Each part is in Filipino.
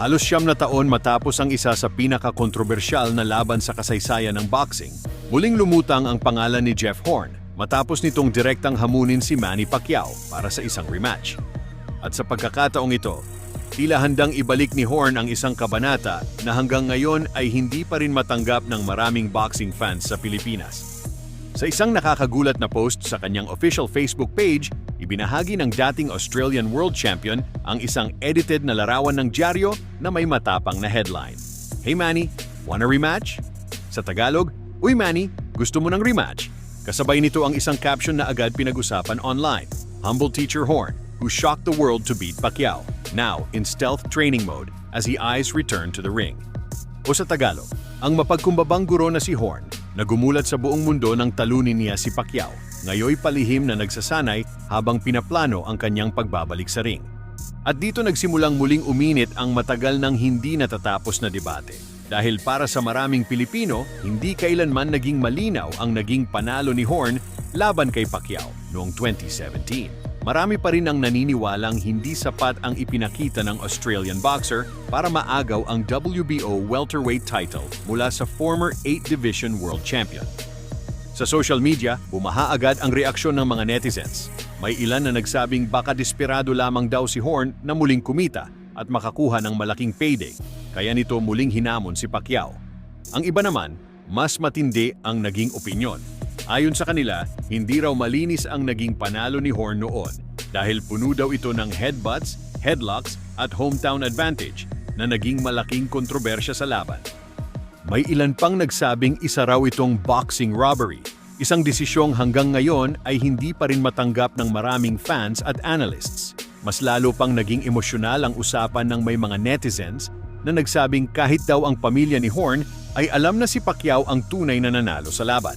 Halos 9 matapos ang isa sa pinaka-kontrobersyal na laban sa kasaysayan ng boxing, muling lumutang ang pangalan ni Jeff Horn matapos nitong direktang hamunin si Manny Pacquiao para sa isang rematch. At sa pagkakataong ito, tila handang ibalik ni Horn ang isang kabanata na hanggang ngayon ay hindi pa rin matanggap ng maraming boxing fans sa Pilipinas. Sa isang nakakagulat na post sa kanyang official Facebook page, ibinahagi ng dating Australian World Champion ang isang edited na larawan ng dyaryo na may matapang na headline. "Hey Manny, wanna rematch?" Sa Tagalog, "Uy Manny, gusto mo ng rematch?" Kasabay nito ang isang caption na agad pinag-usapan online. "Humble teacher Horn, who shocked the world to beat Pacquiao, now in stealth training mode as he eyes return to the ring." O sa Tagalog, ang mapagkumbabang guro na si Horn na gumulat sa buong mundo nang talunin niya si Pacquiao, ngayoy palihim na nagsasanay habang pinaplano ang kanyang pagbabalik sa ring. At dito nagsimulang muling uminit ang matagal nang hindi natatapos na debate. Dahil para sa maraming Pilipino, hindi kailanman naging malinaw ang naging panalo ni Horn laban kay Pacquiao noong 2017. Marami pa rin ang naniniwalang hindi sapat ang ipinakita ng Australian boxer para maagaw ang WBO welterweight title mula sa former 8th Division World Champion. Sa social media, bumaha agad ang reaksyon ng mga netizens. May ilan na nagsabing baka desperado lamang daw si Horn na muling kumita at makakuha ng malaking payday, kaya nito muling hinamon si Pacquiao. Ang iba naman, mas matindi ang naging opinyon. Ayon sa kanila, hindi raw malinis ang naging panalo ni Horn noon dahil puno daw ito ng headbutts, headlocks at hometown advantage na naging malaking kontrobersya sa laban. May ilan pang nagsabing isa raw itong boxing robbery, isang desisyong hanggang ngayon ay hindi pa rin matanggap ng maraming fans at analysts. Mas lalo pang naging emosyonal ang usapan ng may mga netizens na nagsabing kahit daw ang pamilya ni Horn ay alam na si Pacquiao ang tunay na nanalo sa laban.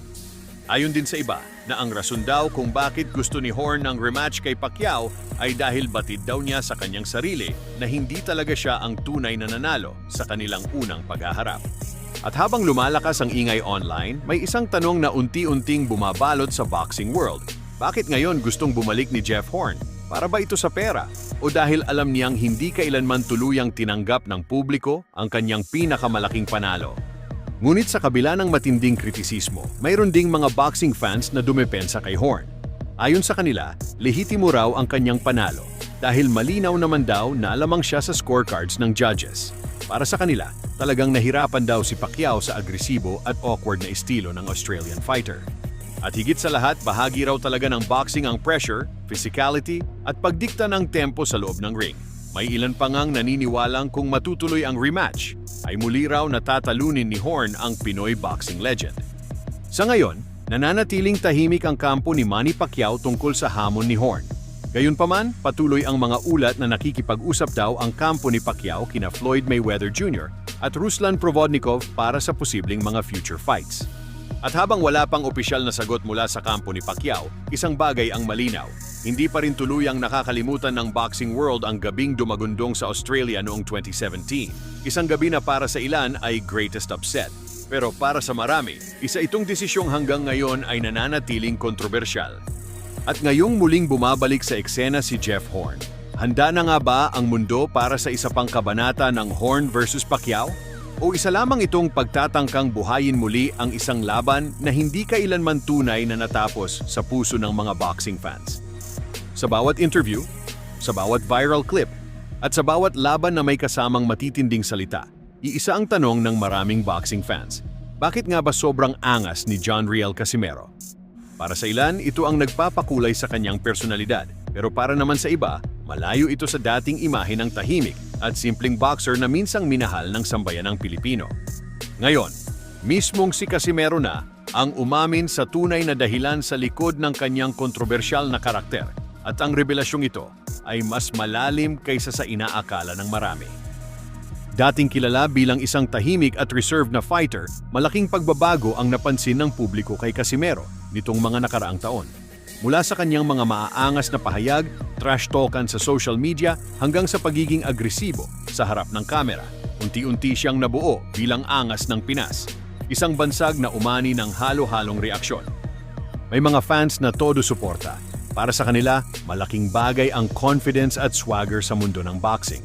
Ayon din sa iba na ang rason daw kung bakit gusto ni Horn ng rematch kay Pacquiao ay dahil batid daw niya sa kanyang sarili na hindi talaga siya ang tunay na nanalo sa kanilang unang paghaharap. At habang lumalakas ang ingay online, may isang tanong na unti-unting bumabalot sa boxing world. Bakit ngayon gustong bumalik ni Jeff Horn? Para ba ito sa pera? O dahil alam niyang hindi kailanman tuluyang tinanggap ng publiko ang kanyang pinakamalaking panalo? Ngunit sa kabila ng matinding kritisismo, mayroon ding mga boxing fans na dumepensa kay Horn. Ayon sa kanila, lehitimo raw ang kanyang panalo dahil malinaw naman daw na alamang siya sa scorecards ng judges. Para sa kanila, talagang nahirapan daw si Pacquiao sa agresibo at awkward na estilo ng Australian fighter. At higit sa lahat, bahagi raw talaga ng boxing ang pressure, physicality at pagdikta ng tempo sa loob ng ring. May ilan pa ngang naniniwalang kung matutuloy ang rematch, ay muli raw natatalunin ni Horn ang Pinoy boxing legend. Sa ngayon, nananatiling tahimik ang kampo ni Manny Pacquiao tungkol sa hamon ni Horn. Gayunpaman, patuloy ang mga ulat na nakikipag-usap daw ang kampo ni Pacquiao kina Floyd Mayweather Jr. at Ruslan Provodnikov para sa posibleng mga future fights. At habang wala pang opisyal na sagot mula sa kampo ni Pacquiao, isang bagay ang malinaw. Hindi pa rin tuluyang nakakalimutan ng boxing world ang gabing dumagundong sa Australia noong 2017. Isang gabi na para sa ilan ay greatest upset. Pero para sa marami, isa itong desisyong hanggang ngayon ay nananatiling kontrobersyal. At ngayong muling bumabalik sa eksena si Jeff Horn. Handa na nga ba ang mundo para sa isa pang kabanata ng Horn versus Pacquiao? O isa lamang itong pagtatangkang buhayin muli ang isang laban na hindi kailanman tunay na natapos sa puso ng mga boxing fans? Sa bawat interview, sa bawat viral clip, at sa bawat laban na may kasamang matitinding salita, iisa ang tanong ng maraming boxing fans. Bakit nga ba sobrang angas ni John Riel Casimero? Para sa ilan, ito ang nagpapakulay sa kanyang personalidad. Pero para naman sa iba, malayo ito sa dating imahe ng tahimik at simpleng boxer na minsang minahal ng sambayanang Pilipino. Ngayon, mismong si Casimero na ang umamin sa tunay na dahilan sa likod ng kanyang kontrobersyal na karakter. At ang revelasyong ito ay mas malalim kaysa sa inaakala ng marami. Dating kilala bilang isang tahimik at reserved na fighter, malaking pagbabago ang napansin ng publiko kay Casimero nitong mga nakaraang taon. Mula sa kanyang mga maaangas na pahayag, trash talkan sa social media hanggang sa pagiging agresibo sa harap ng kamera, unti-unti siyang nabuo bilang angas ng Pinas, isang bansag na umani ng halo-halong reaksyon. May mga fans na todo suporta. Para sa kanila, malaking bagay ang confidence at swagger sa mundo ng boxing.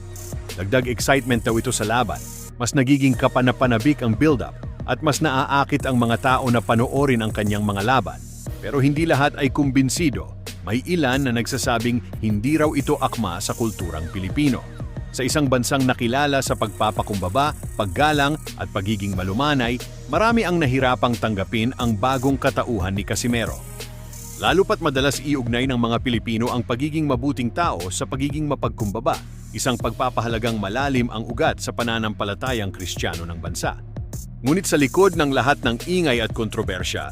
Dagdag excitement daw ito sa laban. Mas nagiging kapanapanabik ang build-up at mas naaakit ang mga tao na panoorin ang kanyang mga laban. Pero hindi lahat ay kumbinsido. May ilan na nagsasabing hindi raw ito akma sa kulturang Pilipino. Sa isang bansang nakilala sa pagpapakumbaba, paggalang at pagiging malumanay, marami ang nahirapang tanggapin ang bagong katauhan ni Casimero. Lalo pat madalas iugnay ng mga Pilipino ang pagiging mabuting tao sa pagiging mapagkumbaba, isang pagpapahalagang malalim ang ugat sa pananampalatayang Kristiyano ng bansa. Ngunit sa likod ng lahat ng ingay at kontrobersya,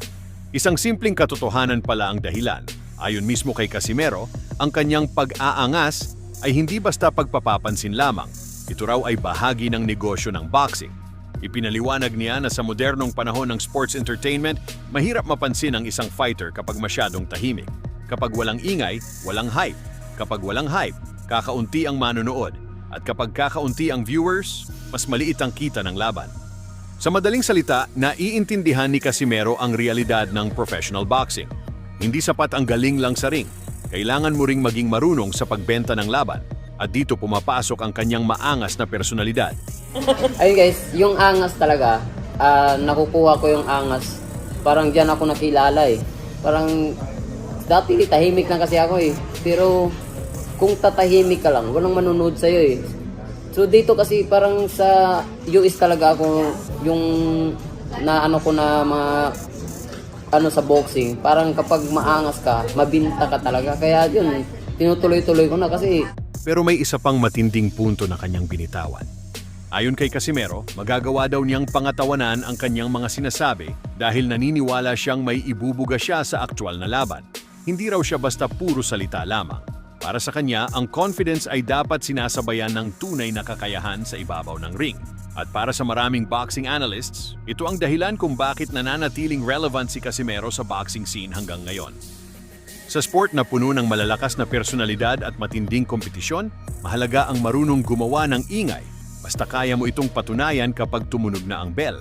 isang simpleng katotohanan pala ang dahilan. Ayon mismo kay Casimero, ang kanyang pag-aangas ay hindi basta pagpapapansin lamang. Ito raw ay bahagi ng negosyo ng boxing. Ipinaliwanag niya na sa modernong panahon ng sports entertainment, mahirap mapansin ang isang fighter kapag masyadong tahimik. Kapag walang ingay, walang hype. Kapag walang hype, kakaunti ang manonood. At kapag kakaunti ang viewers, mas maliit ang kita ng laban. Sa madaling salita, naiintindihan ni Casimero ang realidad ng professional boxing. Hindi sapat ang galing lang sa ring. Kailangan mo ring maging marunong sa pagbenta ng laban. At dito pumapasok ang kanyang maangas na personalidad. Ayun guys, yung angas talaga, nakukuha ko yung angas. Parang diyan ako nakilala eh. Parang dati tahimik lang kasi ako eh. Pero kung tatahimik ka lang, walang manunood sa'yo eh. So dito kasi parang sa US talaga ako yung naano ko na mga sa boxing. Parang kapag maangas ka, mabinta ka talaga. Kaya yun, tinutuloy-tuloy ko na kasi. Pero may isa pang matinding punto na kanyang binitawan. Ayon kay Casimero, magagawa daw niyang pangatawanan ang kanyang mga sinasabi dahil naniniwala siyang may ibubuga siya sa aktwal na laban. Hindi raw siya basta puro salita lamang. Para sa kanya, ang confidence ay dapat sinasabayan ng tunay na kakayahan sa ibabaw ng ring. At para sa maraming boxing analysts, ito ang dahilan kung bakit nananatiling relevant si Casimero sa boxing scene hanggang ngayon. Sa sport na puno ng malalakas na personalidad at matinding kompetisyon, mahalaga ang marunong gumawa ng ingay. Basta kaya mo itong patunayan kapag tumunog na ang bell.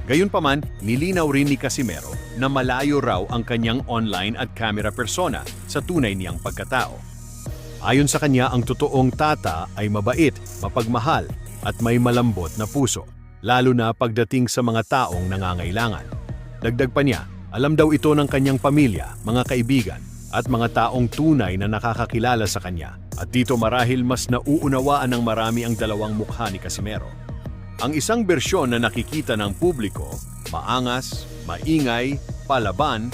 Gayunpaman, nilinaw rin ni Casimero na malayo raw ang kanyang online at camera persona sa tunay niyang pagkatao. Ayon sa kanya, ang totoong tata ay mabait, mapagmahal, at may malambot na puso, lalo na pagdating sa mga taong nangangailangan. Dagdag pa niya, alam daw ito ng kanyang pamilya, mga kaibigan, at mga taong tunay na nakakakilala sa kanya. At dito marahil mas nauunawaan ng marami ang dalawang mukha ni Casimero. Ang isang bersyon na nakikita ng publiko, maangas, maingay, palaban,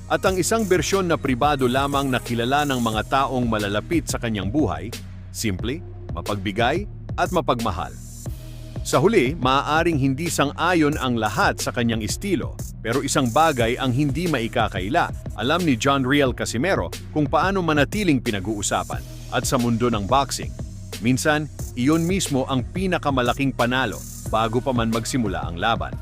at ang isang bersyon na pribado lamang na kilala ng mga taong malalapit sa kanyang buhay, simple, mapagbigay, at mapagmahal. Sa huli, maaaring hindi sang-ayon ang lahat sa kanyang estilo, pero isang bagay ang hindi maikakaila. Alam ni John Riel Casimero kung paano manatiling pinag-uusapan. At sa mundo ng boxing, minsan, iyon mismo ang pinakamalaking panalo bago pa man magsimula ang laban.